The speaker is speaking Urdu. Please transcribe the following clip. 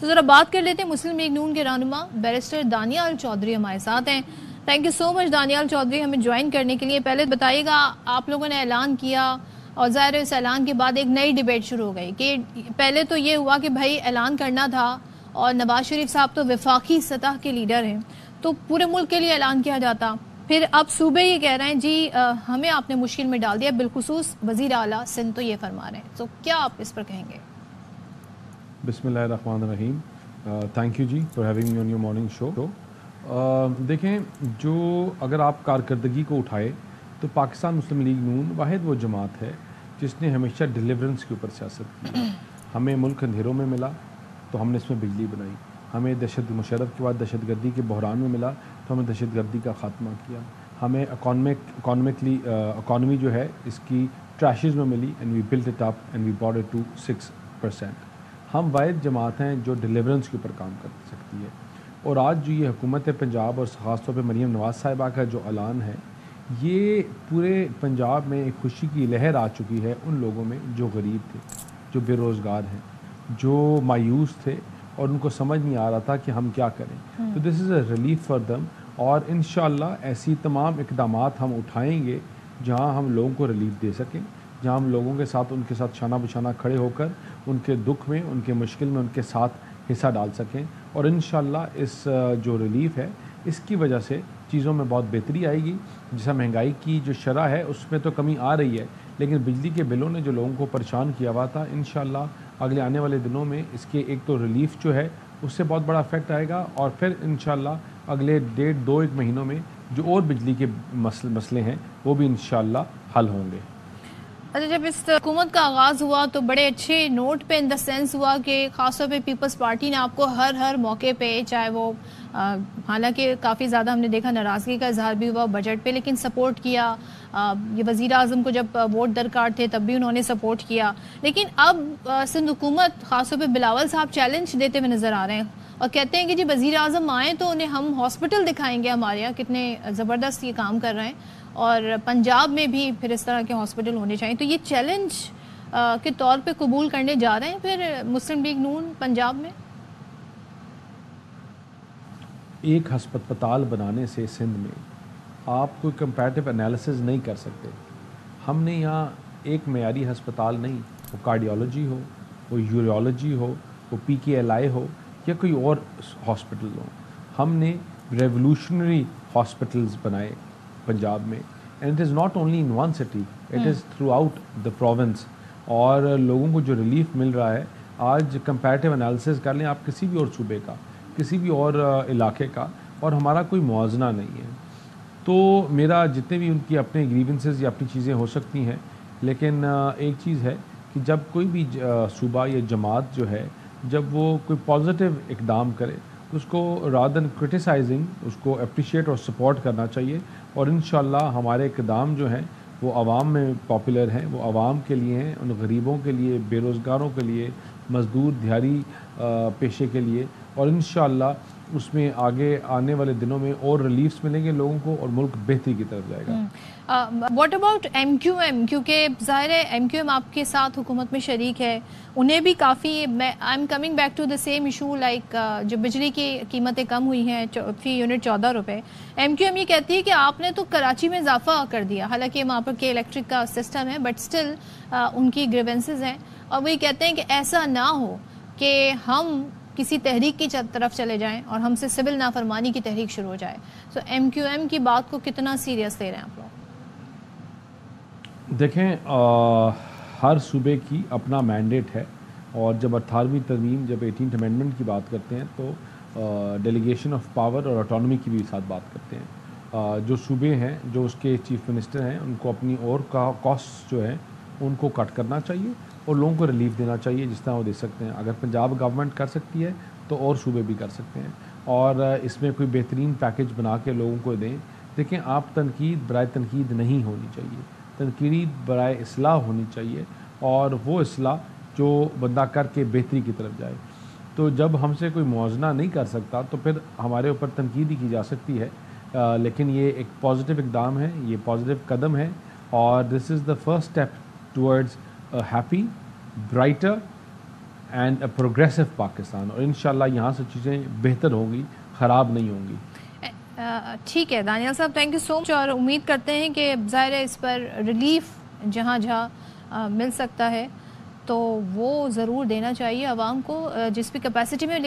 تو ذرا بات کر لیتے ہیں مسلم لیگ نون کے رہنما بیرسٹر دانیال چودھری ہمارے ساتھ ہیں. تھینک یو سو مچ دانیال چودھری ہمیں جوائن کرنے کے لیے. پہلے بتائیے گا, آپ لوگوں نے اعلان کیا اور ظاہر اس اعلان کے بعد ایک نئی ڈیبیٹ شروع ہو گئی کہ پہلے تو یہ ہوا کہ بھائی اعلان کرنا تھا اور نواز شریف صاحب تو وفاقی سطح کے لیڈر ہیں تو پورے ملک کے لیے اعلان کیا جاتا. پھر اب صوبے یہ کہہ رہے ہیں جی ہمیں آپ نے مشکل میں ڈال دیا, بالخصوص وزیر اعلیٰ سندھ تو یہ فرما رہے ہیں. تو کیا آپ اس پر کہیں گے؟ بسم اللہ الرحمن الرحیم. تھینک یو جی for having me on your morning show. دیکھیں, جو اگر آپ کارکردگی کو اٹھائے تو پاکستان مسلم لیگ نون واحد وہ جماعت ہے جس نے ہمیشہ ڈیلیورنس کے اوپر سیاست کی. ہمیں ملک اندھیروں میں ملا تو ہم نے اس میں بجلی بنائی. ہمیں مشرف کے بعد دہشت گردی کے بحران میں ملا تو ہمیں دہشت گردی کا خاتمہ کیا. ہمیں اکانومی جو ہے اس کی ٹریشز میں ملی and we built it up and we بrought it to 6%. ہم واحد جماعت ہیں جو ڈیلیورنس کے اوپر کام کر سکتی ہے. اور آج جو یہ حکومت پنجاب اور خاص طور پہ مریم نواز صاحبہ کا جو اعلان ہے, یہ پورے پنجاب میں ایک خوشی کی لہر آ چکی ہے ان لوگوں میں جو غریب تھے, جو بے روزگار ہیں, جو مایوس تھے اور ان کو سمجھ نہیں آ رہا تھا کہ ہم کیا کریں. تو دس از اے ریلیف فار دم. اور انشاءاللہ ایسی تمام اقدامات ہم اٹھائیں گے جہاں ہم لوگوں کو ریلیف دے سکیں, جہاں ہم لوگوں کے ساتھ ان کے ساتھ شانہ بشانہ کھڑے ہو کر ان کے دکھ میں, ان کے مشکل میں ان کے ساتھ حصہ ڈال سکیں. اور انشاءاللہ اس جو ریلیف ہے اس کی وجہ سے چیزوں میں بہت بہتری آئے گی. جیسا مہنگائی کی جو شرح ہے اس میں تو کمی آ رہی ہے, لیکن بجلی کے بلوں نے جو لوگوں کو پریشان کیا ہوا تھا, انشاءاللہ اگلے آنے والے دنوں میں اس کے ایک تو ریلیف جو ہے اس سے بہت بڑا افیکٹ آئے گا. اور پھر انشاءاللہ اگلے 1.5-2 مہینوں میں جو اور بجلی کے مسئلے ہیں وہ بھی انشاءاللہ حل ہوں گے. اچھا, جب اس حکومت کا آغاز ہوا تو بڑے اچھے نوٹ پہ ان دا سینس ہوا کہ خاص طور پہ پیپلز پارٹی نے آپ کو ہر موقع پہ, چاہے وہ حالانکہ کافی زیادہ ہم نے دیکھا ناراضگی کا اظہار بھی ہوا بجٹ پہ, لیکن سپورٹ کیا. یہ وزیر اعظم کو جب ووٹ درکار تھے تب بھی انہوں نے سپورٹ کیا. لیکن اب سندھ حکومت خاص طور پہ بلاول صاحب چیلنج دیتے ہوئے نظر آ رہے ہیں اور کہتے ہیں کہ جی وزیر اعظم آئیں تو انہیں ہم ہاسپٹل دکھائیں گے ہمارے یہاں کتنے زبردست یہ کام کر رہے ہیں, اور پنجاب میں بھی پھر اس طرح کے ہاسپٹل ہونے چاہیے. تو یہ چیلنج کے طور پہ قبول کرنے جا رہے ہیں پھر مسلم لیگ نون پنجاب میں؟ ایک ہسپتال بنانے سے سندھ میں آپ کوئی کمپیریٹیو انالیسز نہیں کر سکتے. ہم نے یہاں ایک معیاری ہسپتال نہیں, وہ کارڈیالوجی ہو, وہ یورولوجی ہو, وہ PKLI ہو یا کوئی اور ہاسپٹل ہو, ہم نے ریولوشنری ہاسپٹلز بنائے پنجاب میں. And it is not only in one city, it is through out the province. اور لوگوں کو جو ریلیف مل رہا ہے, آج کمپیریٹیو انالیسز کر لیں آپ کسی بھی اور صوبے کا, کسی بھی اور علاقے کا, اور ہمارا کوئی موازنہ نہیں ہے. تو میرا جتنے بھی ان کی اپنے گریونسز یا اپنی چیزیں ہو سکتی ہیں, لیکن ایک چیز ہے کہ جب کوئی بھی صوبہ یا جماعت جو ہے جب وہ کوئی پازیٹیو اقدام کرے تو اس کو رادر دین کرٹیسائزنگ اس کو اپریشیٹ اور سپورٹ کرنا چاہیے. اور انشاءاللہ ہمارے اقدام جو ہیں وہ عوام میں پاپولر ہیں, وہ عوام کے لیے ہیں, ان غریبوں کے لیے, بے روزگاروں کے لیے, مزدور دیہڑی پیشے کے لیے. اور انشاءاللہ اس میں آگے آنے والے دنوں میں اور ریلیفز ملیں گے لوگوں کو اور ملک بہتری کی طرف جائے گا. What about MQM؟ کیونکہ ظاہر ہے MQM آپ کے ساتھ حکومت میں شریک ہے, انہیں بھی کافی, I am coming back to the same issue like جو بجلی کی قیمتیں کم ہوئی ہیں فی یونٹ 14 روپے. MQM یہ کہتی ہے کہ آپ نے تو کراچی میں اضافہ کر دیا, حالانکہ وہاں پر کے الیکٹرک کا سسٹم ہے, بٹ اسٹل ان کی گریونسز ہیں. اور وہ یہ کہتے ہیں کہ ایسا نہ ہو کہ ہم کسی تحریک کی طرف چلے جائیں اور ہم سے سول نافرمانی کی تحریک شروع ہو جائے. سو MQM کی بات کو کتنا سیریس لے رہے ہیں آپ لوگ؟ دیکھیں, ہر صوبے کی اپنا مینڈیٹ ہے, اور جب 18ویں ترمیم جب 18th امینڈمنٹ کی بات کرتے ہیں تو ڈیلیگیشن آف پاور اور آٹونومی کی بھی ساتھ بات کرتے ہیں. جو صوبے ہیں جو اس کے چیف منسٹر ہیں ان کو اپنی اور کاسٹ جو ہے ان کو کٹ کرنا چاہیے اور لوگوں کو ریلیف دینا چاہیے جس طرح وہ دے سکتے ہیں. اگر پنجاب گورنمنٹ کر سکتی ہے تو اور صوبے بھی کر سکتے ہیں, اور اس میں کوئی بہترین پیکج بنا کے لوگوں کو دیں. دیکھیں, آپ تنقید برائے تنقید نہیں ہونی چاہیے, تنقید برائے اصلاح ہونی چاہیے, اور وہ اصلاح جو بندہ کر کے بہتری کی طرف جائے. تو جب ہم سے کوئی موازنہ نہیں کر سکتا تو پھر ہمارے اوپر تنقید ہی کی جا سکتی ہے, لیکن یہ ایک پازیٹیو اقدام ہے, یہ پازیٹیو قدم ہے, اور this is the first step towards happy, brighter and a progressive Pakistan, اور انشاءاللہ یہاں سے چیزیں بہتر ہوں گی، خراب نہیں ہوں گی. ٹھیک ہے دانیال صاحب، تھینک یو سو مچ، اور امید کرتے ہیں کہ ظاہر ہے اس پر ریلیف جہاں جہاں مل سکتا ہے تو وہ ضرور دینا چاہیے عوام کو جس بھی کیپیسٹی میں.